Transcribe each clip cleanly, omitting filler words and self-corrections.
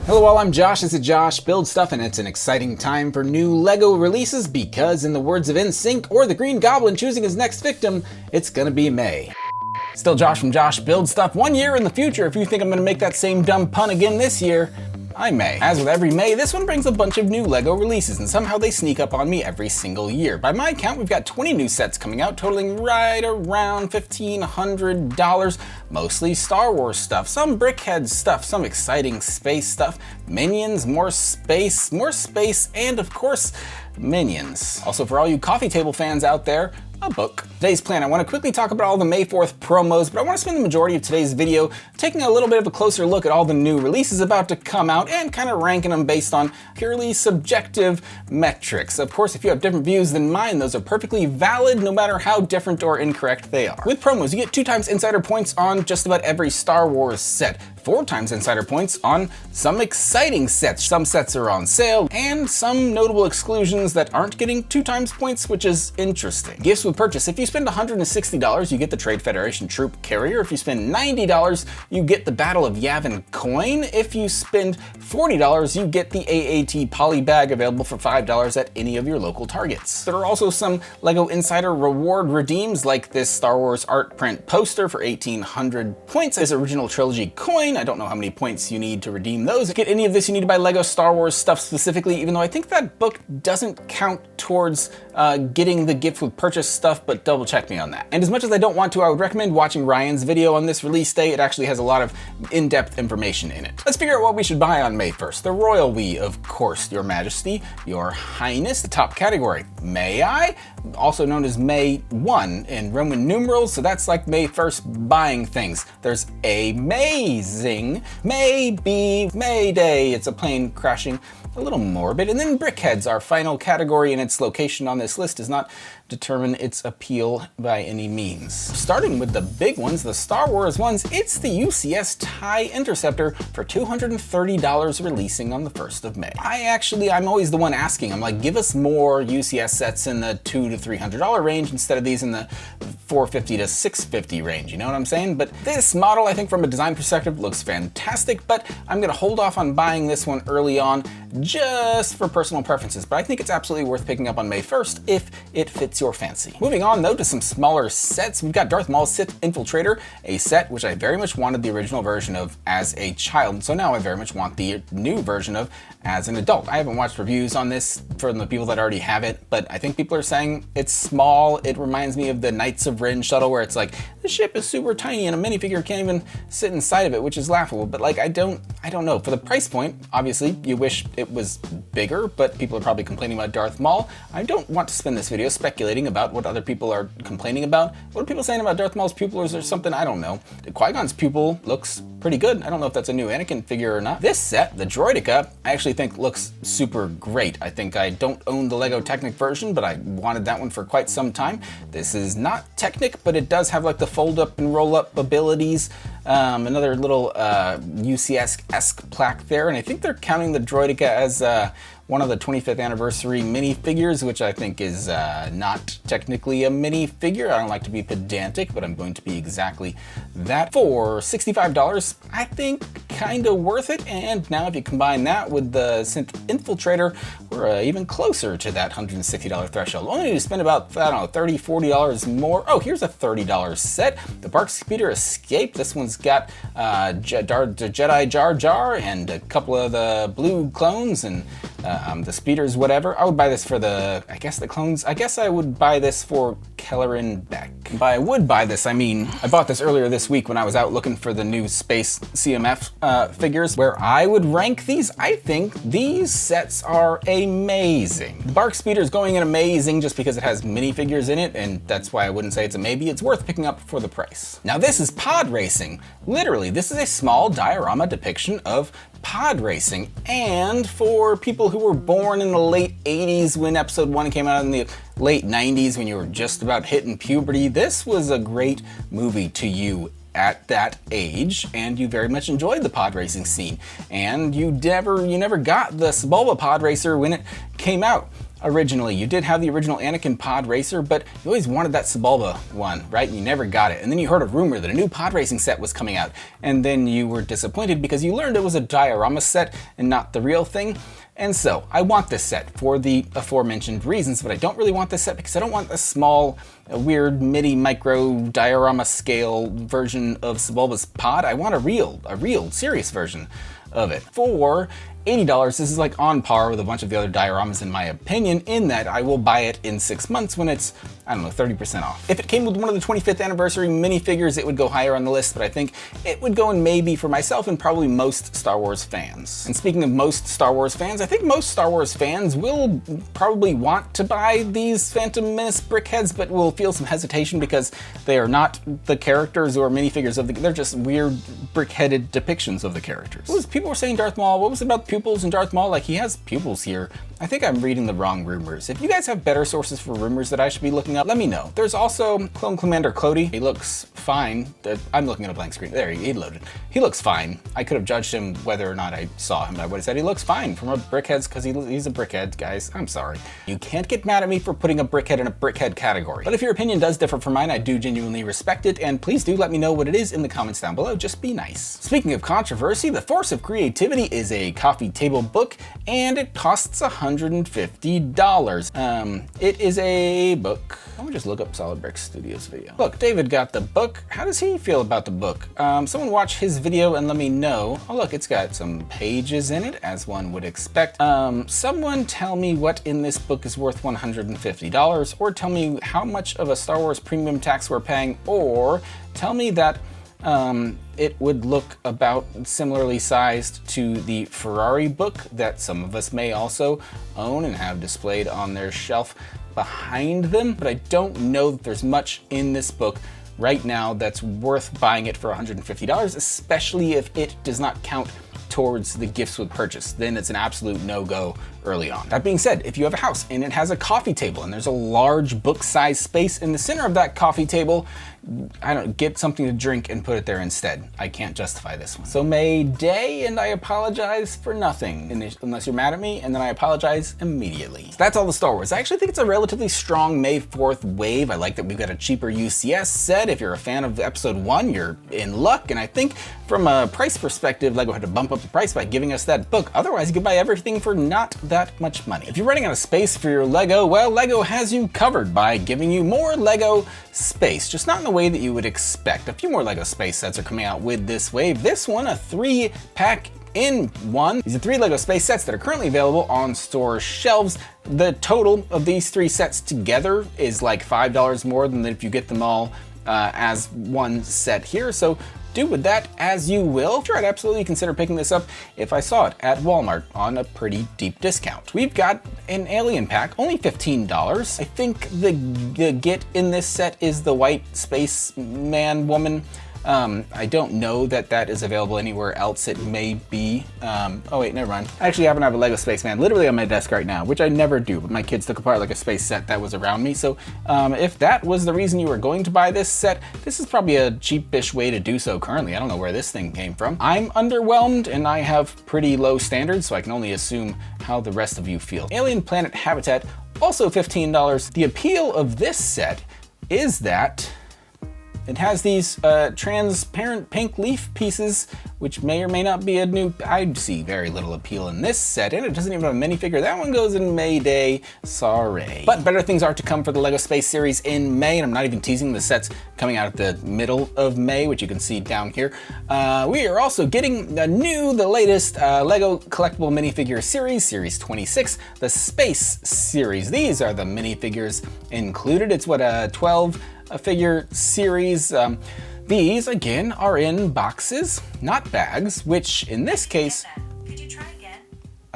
Hello all, I'm Josh, this is Josh Build Stuff, and it's an exciting time for new LEGO releases because, in the words of NSYNC or the Green Goblin choosing his next victim, it's gonna be May. Still Josh from Josh Build Stuff. 1 year in the future, if you think I'm gonna make that same dumb pun again this year, I may. As with every May, this one brings a bunch of new LEGO releases, and somehow they sneak up on me every single year. By my count, we've got 20 new sets coming out, totaling right around $1,500. Mostly Star Wars stuff, some Brickhead stuff, some exciting space stuff, Minions, more space, and of course, Minions. Also, for all you coffee table fans out there, a book. Today's plan, I want to quickly talk about all the May 4th promos, but I want to spend the majority of today's video taking a little bit of a closer look at all the new releases about to come out and kind of ranking them based on purely subjective metrics. Of course, if you have different views than mine, those are perfectly valid no matter how different or incorrect they are. With promos, you get 2 times insider points on just about every Star Wars set, 4 times insider points on some exciting sets. Some sets are on sale, and some notable exclusions that aren't getting 2 times points, which is interesting. Gifts with purchase. If you spend $160, you get the Trade Federation Troop Carrier. If you spend $90, you get the Battle of Yavin coin. If you spend $40, you get the AAT poly bag, available for $5 at any of your local Targets. There are also some LEGO Insider reward redeems, like this Star Wars art print poster for 1,800 points, this original trilogy coin. I don't know how many points you need to redeem those. To get any of this, you need to buy LEGO Star Wars stuff specifically, even though I think that book doesn't count towards getting the gift with purchase stuff, but double check me on that. And as much as I don't want to, I would recommend watching Ryan's video on this release day. It actually has a lot of in-depth information in it. Let's figure out what we should buy on May 1st. The Royal We, of course, Your Majesty, Your Highness, the top category. May I? Also known as May 1 in Roman numerals, so that's like May 1st buying things. There's Amazing, Maybe, Mayday, it's a plane crashing, a little morbid. And then Brickheads, our final category, and its location on this list does not determine its appeal by any means. Starting with the big ones, the Star Wars ones, it's the UCS TIE Interceptor for $230 releasing on the 1st of May. I'm always the one asking. I'm like, give us more UCS sets in the $200 to $300 range instead of these in the $450 to $650 range, you know what I'm saying? But this model, I think from a design perspective, looks fantastic, but I'm gonna hold off on buying this one early on just for personal preferences, but I think it's absolutely worth picking up on May 1st if it fits your fancy. Moving on though to some smaller sets, we've got Darth Maul's Sith Infiltrator, a set which I very much wanted the original version of as a child, so now I very much want the new version of as an adult. I haven't watched reviews on this from the people that already have it, but I think people are saying it's small. It reminds me of the Knights of Ren shuttle, where it's like, the ship is super tiny and a minifigure can't even sit inside of it, which is laughable, but like, I don't know. For the price point, obviously, you wish it was bigger, but people are probably complaining about Darth Maul. I don't want to spend this video speculating about what other people are complaining about. What are people saying about Darth Maul's pupil? Is there something? I don't know. Qui-Gon's pupil looks pretty good. I don't know if that's a new Anakin figure or not. This set, the Droideka, I actually think looks super great. I think I don't own the LEGO Technic version, but I wanted that one for quite some time. This is not Technic, but it does have like the fold up and roll up abilities. Another little UCS-esque plaque there, and I think they're counting the Droideka as one of the 25th anniversary minifigures, which I think is not technically a minifigure. I don't like to be pedantic, but I'm going to be exactly that. For $65, I think kind of worth it, and now if you combine that with the Sith Infiltrator, we're even closer to that $160 threshold. Only need to spend about, I don't know, $30, $40 more. Oh, here's a $30 set. The Bark Speeder Escape. This one's got Jedi Jar Jar and a couple of the blue clones and the speeders, whatever. I would buy this for the clones. I guess I would buy this for Kelleran Beck. By I would buy this, I mean, I bought this earlier this week when I was out looking for the new Space CMF figures. Where I would rank these, I think these sets are amazing. The Bark Speeder is going in amazing just because it has minifigures in it, and that's why I wouldn't say it's a maybe. It's worth picking up for the price. Now this is pod racing. Literally, this is a small diorama depiction of pod racing, and for people who were born in the late 80s when episode 1 came out, in the late 90s when you were just about hitting puberty, this was a great movie to you at that age, and you very much enjoyed the pod racing scene, and you never got the Sebulba pod racer when it came out. originally. You did have the original Anakin pod racer, but you always wanted that Sebulba one, right? And you never got it. And then you heard a rumor that a new pod racing set was coming out, and then you were disappointed because you learned it was a diorama set and not the real thing. And so, I want this set for the aforementioned reasons, but I don't really want this set because I don't want a small, weird, MIDI micro diorama scale version of Sebulba's pod. I want a real, serious version of it. For $80, this is like on par with a bunch of the other dioramas in my opinion, in that I will buy it in 6 months when it's, I don't know, 30% off. If it came with one of the 25th anniversary minifigures, it would go higher on the list, but I think it would go in maybe for myself and probably most Star Wars fans. And speaking of most Star Wars fans, I think most Star Wars fans will probably want to buy these Phantom Menace brickheads, but will feel some hesitation because they are not the characters or minifigures of they're just weird brick-headed depictions of the characters. People were saying Darth Maul, what was it about pupils in Darth Maul? Like, he has pupils here. I think I'm reading the wrong rumors. If you guys have better sources for rumors that I should be looking up, let me know. There's also Clone Commander Cody. He looks fine. I'm looking at a blank screen. There, he loaded. He looks fine. I could have judged him whether or not I saw him, but I would have said he looks fine from a brickhead's, because he's a brickhead, guys. I'm sorry. You can't get mad at me for putting a brickhead in a brickhead category. But if your opinion does differ from mine, I do genuinely respect it, and please do let me know what it is in the comments down below. Just be nice. Speaking of controversy, The Force of Creativity is a coffee table book, and it costs $150. It is a book. Let me just look up Solid Brick Studios video. Look, David got the book. How does he feel about the book? Someone watch his video and let me know. Oh look, it's got some pages in it, as one would expect. Someone tell me what in this book is worth $150, or tell me how much of a Star Wars premium tax we're paying, or tell me that it would look about similarly sized to the Ferrari book that some of us may also own and have displayed on their shelf behind them, but I don't know that there's much in this book right now that's worth buying it for $150, especially if it does not count towards the gifts with purchase. Then it's an absolute no-go early on. That being said, if you have a house and it has a coffee table and there's a large book-sized space in the center of that coffee table, I don't get something to drink and put it there instead. I can't justify this one. So May Day, and I apologize for nothing, unless you're mad at me, and then I apologize immediately. So that's all the Star Wars. I actually think it's a relatively strong May 4th wave. I like that we've got a cheaper UCS set. If you're a fan of episode 1, you're in luck, and I think from a price perspective, LEGO had to bump up the price by giving us that book. Otherwise, you could buy everything for not that much money. If you're running out of space for your LEGO, well, LEGO has you covered by giving you more LEGO space, just not in the way that you would expect. A few more LEGO space sets are coming out with this wave. This one, a 3-pack in one. These are 3 LEGO space sets that are currently available on store shelves. The total of these 3 sets together is like $5 more than if you get them all as one set here. So do with that as you will. Sure, I'd absolutely consider picking this up if I saw it at Walmart on a pretty deep discount. We've got an alien pack, only $15. I think the get in this set is the white space man woman. I don't know that that is available anywhere else. It may be. Oh wait, never mind. I actually happen to have a Lego Spaceman literally on my desk right now, which I never do, but my kids took apart like a space set that was around me. So if that was the reason you were going to buy this set, this is probably a cheapish way to do so currently. I don't know where this thing came from. I'm underwhelmed, and I have pretty low standards, so I can only assume how the rest of you feel. Alien Planet Habitat, also $15. The appeal of this set is that it has these transparent pink leaf pieces, which may or may not be a new. I'd see very little appeal in this set, and it doesn't even have a minifigure. That one goes in May Day, sorry. But better things are to come for the LEGO Space Series in May, and I'm not even teasing the sets coming out at the middle of May, which you can see down here. We are also getting the latest LEGO collectible minifigure series, Series 26, the Space Series. These are the minifigures included. It's what, a 12 figure series. These again are in boxes, not bags, which in this case, could you try again?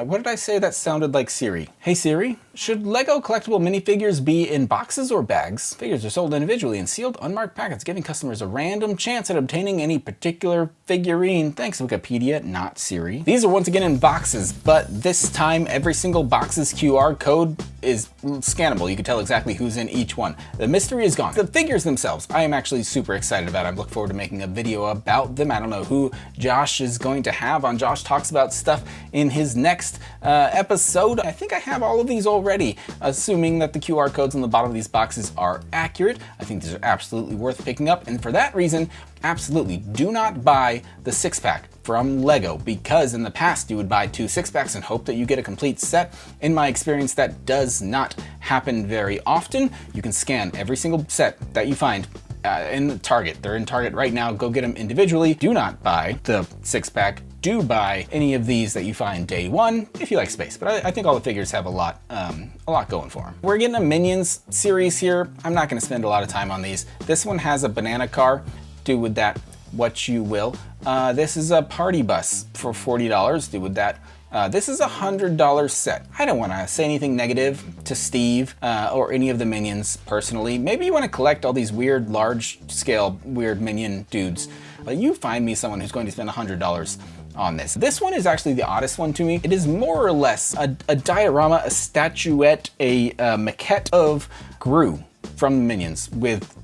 What did I say that sounded like Siri? Hey Siri, should LEGO collectible minifigures be in boxes or bags? Figures are sold individually in sealed, unmarked packets, giving customers a random chance at obtaining any particular figurine. Thanks, Wikipedia, not Siri. These are once again in boxes, but this time every single box's QR code is scannable. You can tell exactly who's in each one. The mystery is gone. The figures themselves, I am actually super excited about. I look forward to making a video about them. I don't know who Josh is going to have on Josh Talks About Stuff in his next episode. I think I have all of these already already, assuming that the QR codes on the bottom of these boxes are accurate. I think these are absolutely worth picking up, and for that reason, absolutely do not buy the 6-pack from Lego, because in the past you would buy 2 6-packs and hope that you get a complete set. In my experience, that does not happen very often. You can scan every single set that you find in Target. They're in Target right now. Go get them individually. Do not buy the 6-pack. Do buy any of these that you find day one if you like space, but I think all the figures have a lot going for them. We're getting a Minions series here. I'm not going to spend a lot of time on these. This one has a banana car. Do with that what you will. This is a party bus for $40. Do with that. This is a $100 set. I don't want to say anything negative to Steve or any of the Minions personally. Maybe you want to collect all these weird, large-scale, weird Minion dudes. But you find me someone who's going to spend $100 on this. This one is actually the oddest one to me. It is more or less a diorama, a statuette, a maquette of Gru from the Minions with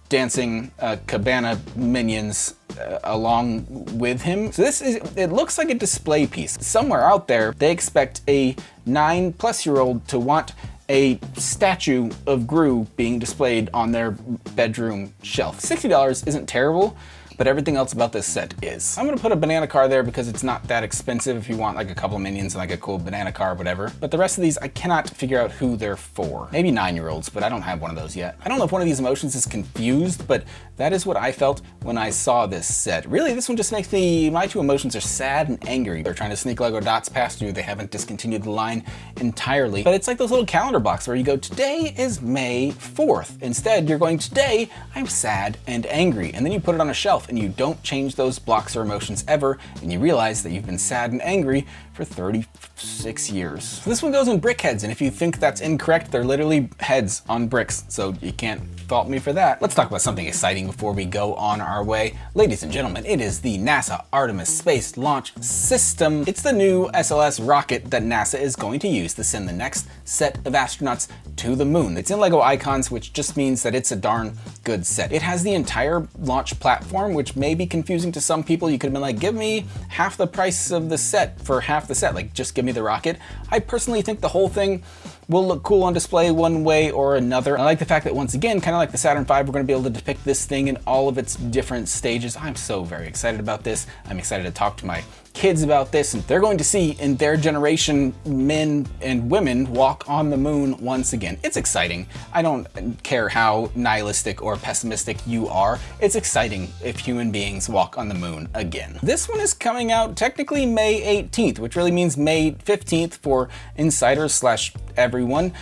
dancing cabana minions along with him. So it looks like a display piece. Somewhere out there, they expect a 9+-year-old to want a statue of Gru being displayed on their bedroom shelf. $60 isn't terrible, but everything else about this set is. I'm gonna put a banana car there because it's not that expensive if you want like a couple of Minions and like a cool banana car or whatever. But the rest of these, I cannot figure out who they're for. Maybe 9-year-olds, but I don't have one of those yet. I don't know if one of these emotions is confused, but that is what I felt when I saw this set. Really, this one just makes my 2 emotions are sad and angry. They're trying to sneak Lego dots past you. They haven't discontinued the line entirely. But it's like those little calendar blocks where you go, today is May 4th. Instead, you're going, today, I'm sad and angry. And then you put it on a shelf and you don't change those blocks or emotions ever, and you realize that you've been sad and angry for 36 years. So this one goes in brick heads, and if you think that's incorrect, they're literally heads on bricks, so you can't fault me for that. Let's talk about something exciting before we go on our way. Ladies and gentlemen, it is the NASA Artemis Space Launch System. It's the new SLS rocket that NASA is going to use to send the next set of astronauts to the moon. It's in Lego Icons, which just means that it's a darn good set. It has the entire launch platform, which may be confusing to some people. You could have been like, give me half the price of the set for half the set, like just give me the rocket. I personally think the whole thing will look cool on display one way or another. I like the fact that once again, kind of like the Saturn V, we're going to be able to depict this thing in all of its different stages. I'm so very excited about this. I'm excited to talk to my kids about this, and they're going to see in their generation men and women walk on the moon once again. It's exciting. I don't care how nihilistic or pessimistic you are. It's exciting if human beings walk on the moon again. This one is coming out technically May 18th, which really means May 15th for insiders slash everyone.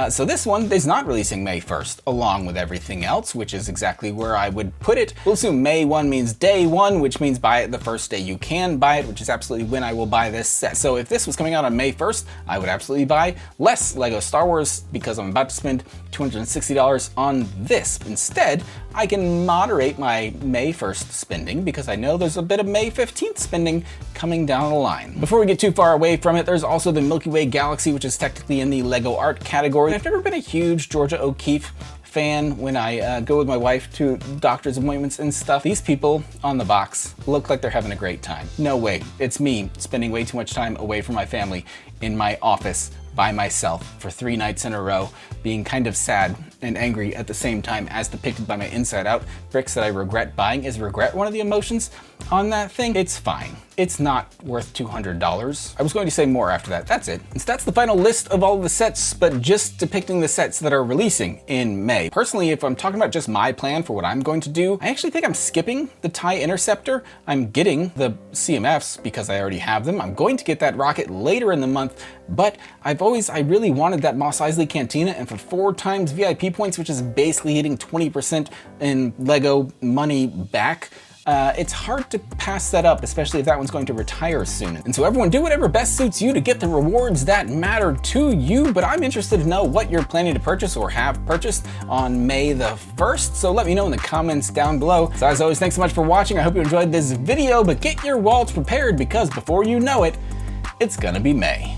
So this one is not releasing May 1st, along with everything else, which is exactly where I would put it. We'll assume May 1 means day 1, which means buy it the first day you can buy it, which is absolutely when I will buy this set. So if this was coming out on May 1st, I would absolutely buy less Lego Star Wars because I'm about to spend $260 on this. Instead, I can moderate my May 1st spending because I know there's a bit of May 15th spending coming down the line. Before we get too far away from it, there's also the Milky Way Galaxy, which is technically in the Lego art category. I've never been a huge Georgia O'Keeffe fan when I go with my wife to doctor's appointments and stuff. These people on the box look like they're having a great time. No way. It's me spending way too much time away from my family in my office by myself for 3 nights in a row, being kind of sad and angry at the same time as depicted by my Inside Out bricks that I regret buying. Is regret one of the emotions on that thing? It's fine. It's not worth $200. I was going to say more after that. That's it. And so that's the final list of all of the sets, but just depicting the sets that are releasing in May. Personally, if I'm talking about just my plan for what I'm going to do, I actually think I'm skipping the TIE Interceptor. I'm getting the CMFs because I already have them. I'm going to get that rocket later in the month, but I really wanted that Mos Eisley Cantina, and for 4 times VIP points, which is basically hitting 20% in Lego money back, it's hard to pass that up, especially if that one's going to retire soon. And so everyone, do whatever best suits you to get the rewards that matter to you, but I'm interested to know what you're planning to purchase or have purchased on May the 1st, so let me know in the comments down below. So as always, thanks so much for watching. I hope you enjoyed this video, but get your wallets prepared because before you know it, it's gonna be May.